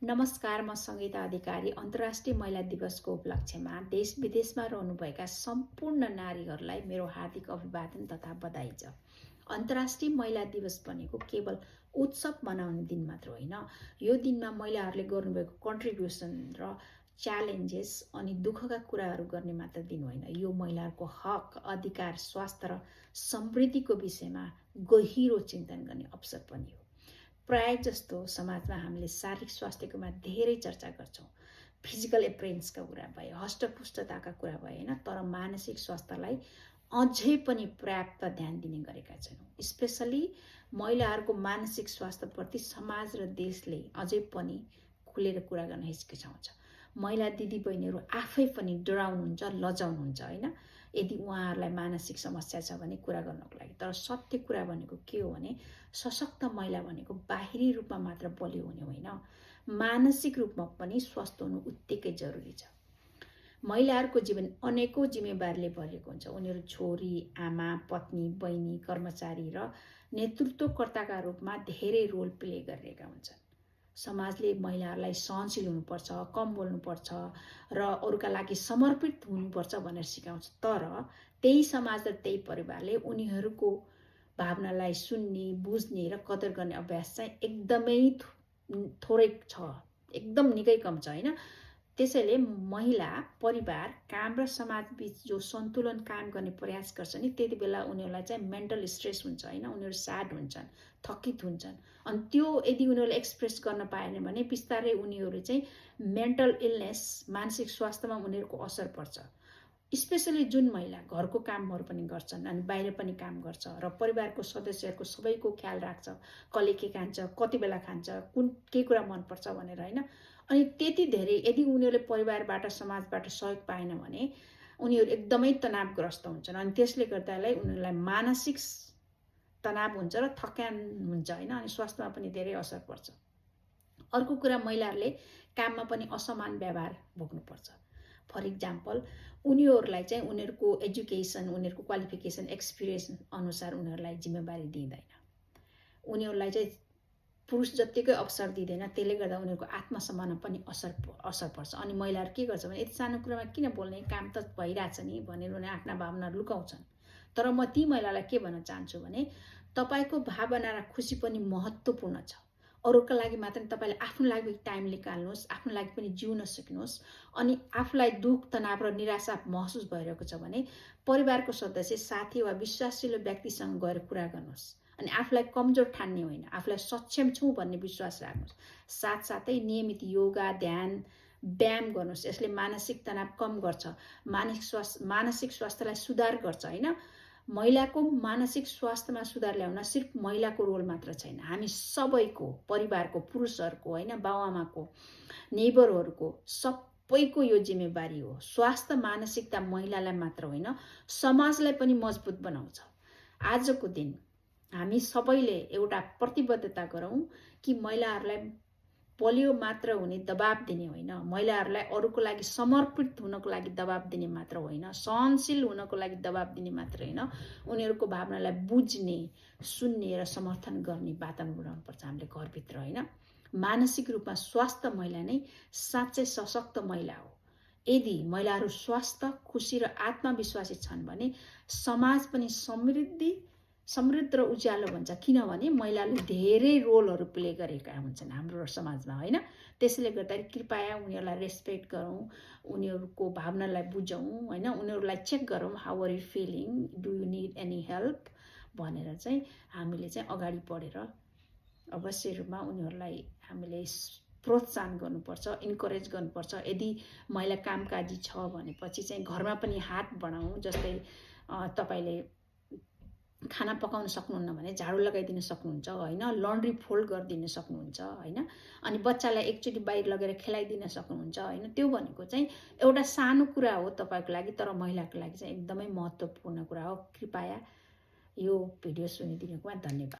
नमस्कार, म सङ्गीता अधिकारी। अन्तर्राष्ट्रिय महिला दिवसको उपलक्ष्यमा देश विदेशमा रहनुभएका सम्पूर्ण नारीहरूलाई मेरो हार्दिक अभिवादन तथा बधाई छ। अन्तर्राष्ट्रिय महिला दिवस भनेको केवल उत्सव मनाउने दिन मात्र होइन। यो दिनमा महिलाहरूले गर्नुभएको कन्ट्रिब्युसन र च्यालेन्जेस अनि दुःखका कुराहरू गर्ने मात्र दिन होइन। यो महिलाहरूको हक, अधिकार, स्वास्थ्य र समृद्धिको विषयमा गहिरो चिन्तन गर्ने अवसर पनि हो। प्राय जस्तो समाजमा हामीले शारीरिक स्वास्थ्यकोमा धेरै चर्चा गर्छौँ। फिजिकल एपियरेन्सका कुरा भयो, हष्टपुष्टताका कुरा भयो होइन, तर मानसिक स्वास्थ्यलाई अझै पनि पर्याप्त ध्यान दिने गरेका छैनौँ। स्पेसली महिलाहरूको मानसिक स्वास्थ्यप्रति समाज र देशले अझै पनि खुलेर कुरा गर्न हिचकिचाउँछ। महिला दिदीबहिनीहरू आफै पनि डराउनुहुन्छ, लजाउनुहुन्छ होइन, यदि उहाँहरूलाई मानसिक समस्या छ भने कुरा गर्नको लागि। तर सत्य कुरा भनेको के हो भने सशक्त महिला भनेको बाहिरी रूपमा मात्र बलियो हुने होइन, मानसिक रूपमा पनि स्वस्थ हुनु उत्तिकै जरुरी छ। महिलाहरूको जीवन अनेकौं जिम्मेवारीले भरिएको हुन्छ। उनीहरू छोरी, आमा, पत्नी, बहिनी, कर्मचारी र नेतृत्वकर्ताका रूपमा धेरै रोल प्ले गरिरहेका हुन्छन्। समाजले महिलाहरूलाई सहनशील हुनुपर्छ, कम बोल्नुपर्छ र अरूका लागि समर्पित हुनुपर्छ भनेर सिकाउँछ। तर त्यही समाज र त्यही परिवारले उनीहरूको भावनालाई सुन्ने, बुझ्ने र कदर गर्ने अभ्यास चाहिँ एकदमै थोरै छ, एकदम निकै कम छ होइन। त्यसैले महिला, परिवार, काम र समाज बीच जो सन्तुलन कायम गर्ने प्रयास गर्छ नि, त्यति बेला उनीहरूलाई चाहिँ मेन्टल स्ट्रेस हुन्छ होइन, उनीहरू स्याड हुन्छन्, थकित हुन्छन्। अनि त्यो यदि उनीहरूले एक्सप्रेस गर्न पाएन भने बिस्तारै उनीहरू चाहिँ मेन्टल इलनेस, मानसिक स्वास्थ्यमा उनीहरूको असर पर्छ। स्पेसली जुन महिला घरको कामहरू पनि गर्छन् अनि बाहिर पनि काम गर्छ र परिवारको सदस्यहरूको सबैको ख्याल राख्छ, कसले के खान्छ, कति बेला खान्छ, कुन के कुरा मनपर्छ भनेर होइन। अनि त्यति धेरै यदि उनीहरूले परिवारबाट, समाजबाट सहयोग पाएन भने उनीहरू एकदमै तनावग्रस्त हुन्छन्। अनि त्यसले गर्दालाई उनीहरूलाई मानसिक तनाव हुन्छ र थकान हुन्छ होइन, अनि स्वास्थ्यमा पनि धेरै असर पर्छ। अर्को कुरा, महिलाहरूले काममा पनि असमान व्यवहार भोग्नुपर्छ। फर इक्जाम्पल, उनीहरूलाई चाहिँ उनीहरूको एजुकेसन, उनीहरूको क्वालिफिकेसन, एक्सपिरियन्स अनुसार उनीहरूलाई जिम्मेवारी दिँदैन। उनीहरूलाई चाहिँ पुरुष जत्तिकै अवसर दिँदैन। त्यसले गर्दा उनीहरूको आत्मसम्मानमा पनि असर पर्छ। अनि महिलाहरू के गर्छ भने यति सानो कुरामा किन बोल्ने, काम त भइरहेछ नि भनेर उनीहरू आफ्ना भावनाहरू लुकाउँछन्। तर म ती महिलालाई के भन्न चाहन्छु भने तपाईको भावना र खुसी पनि महत्त्वपूर्ण छ। अरूका लागि मात्र तपाईले आफ्नो लागि टाइम निकाल्नुहोस्, आफ्नो लागि पनि जिउन सिक्नुहोस्। अनि आफूलाई दुःख, तनाव र निराशा महसुस भइरहेको छ भने परिवारको सदस्य, साथी वा विश्वासिलो व्यक्तिसँग गएर कुरा गर्नुहोस्। अनि आफूलाई कमजोर ठान्ने होइन, आफूलाई सक्षम छु भन्ने विश्वास राख्नुहोस्। साथसाथै नियमित योगा, ध्यान, व्यायाम गर्नुहोस्। यसले मानसिक तनाव कम गर्छ, मानसिक स्वास्थ्यलाई सुधार गर्छ होइन। महिलाको मानसिक स्वास्थ्यमा सुधार ल्याउन सिर्फ महिलाको रोल मात्र छैन, हामी सबैको, परिवारको, पुरुषहरूको होइन, बाउआमाको, नेबरहरूको, सबैको यो जिम्मेवारी हो। स्वास्थ्य मानसिकता महिलालाई मात्र होइन, समाजलाई पनि मजबुत बनाउँछ। आजको दिन हामी सबैले एउटा प्रतिबद्धता गरौँ कि महिलाहरूलाई बलियो मात्र हुने दबाब दिने होइन, महिलाहरूलाई अरूको लागि समर्पित हुनको लागि दबाब दिने मात्र होइन, सहनशील हुनको लागि दबाब दिने मात्र होइन, उनीहरूको भावनालाई बुझ्ने, सुन्ने र समर्थन गर्ने वातावरण बनाउनुपर्छ हामीले घरभित्र होइन। मानसिक रूपमा स्वस्थ महिला नै साँच्चै सशक्त महिला हो। यदि महिलाहरू स्वस्थ, खुसी र आत्मविश्वासी छन् भने समाज पनि समृद्ध र उज्यालो हुन्छ। किनभने महिलाले धेरै रोलहरू प्ले गरेका हुन्छन् हाम्रो समाजमा होइन। त्यसैले गर्दा कृपया उनीहरूलाई रेस्पेक्ट गरौँ, उनीहरूको भावनालाई बुझौँ होइन, उनीहरूलाई चेक गरौँ, how are you feeling, do you need any help भनेर चाहिँ हामीले चाहिँ अगाडि बढेर अवश्य रूपमा उनीहरूलाई हामीले प्रोत्साहन गर्नुपर्छ, इन्करेज गर्नुपर्छ। यदि महिला कामकाजी छ भनेपछि चाहिँ घरमा पनि हात बढाउँ। जस्तै तपाईले खाना पकाउन सक्नुहुन्न भने झाडु लगाइदिन सक्नुहुन्छ होइन, लन्ड्री फोल्ड गरिदिन सक्नुहुन्छ होइन, अनि बच्चालाई एकचोटि बाहिर लगेर खेलाइदिन सक्नुहुन्छ होइन। त्यो भनेको चाहिँ एउटा सानो कुरा हो तपाईको लागि, तर महिलाको लागि चाहिँ एकदमै महत्त्वपूर्ण कुरा हो। कृपया यो भिडियो सुनिदिनुकोमा धन्यवाद।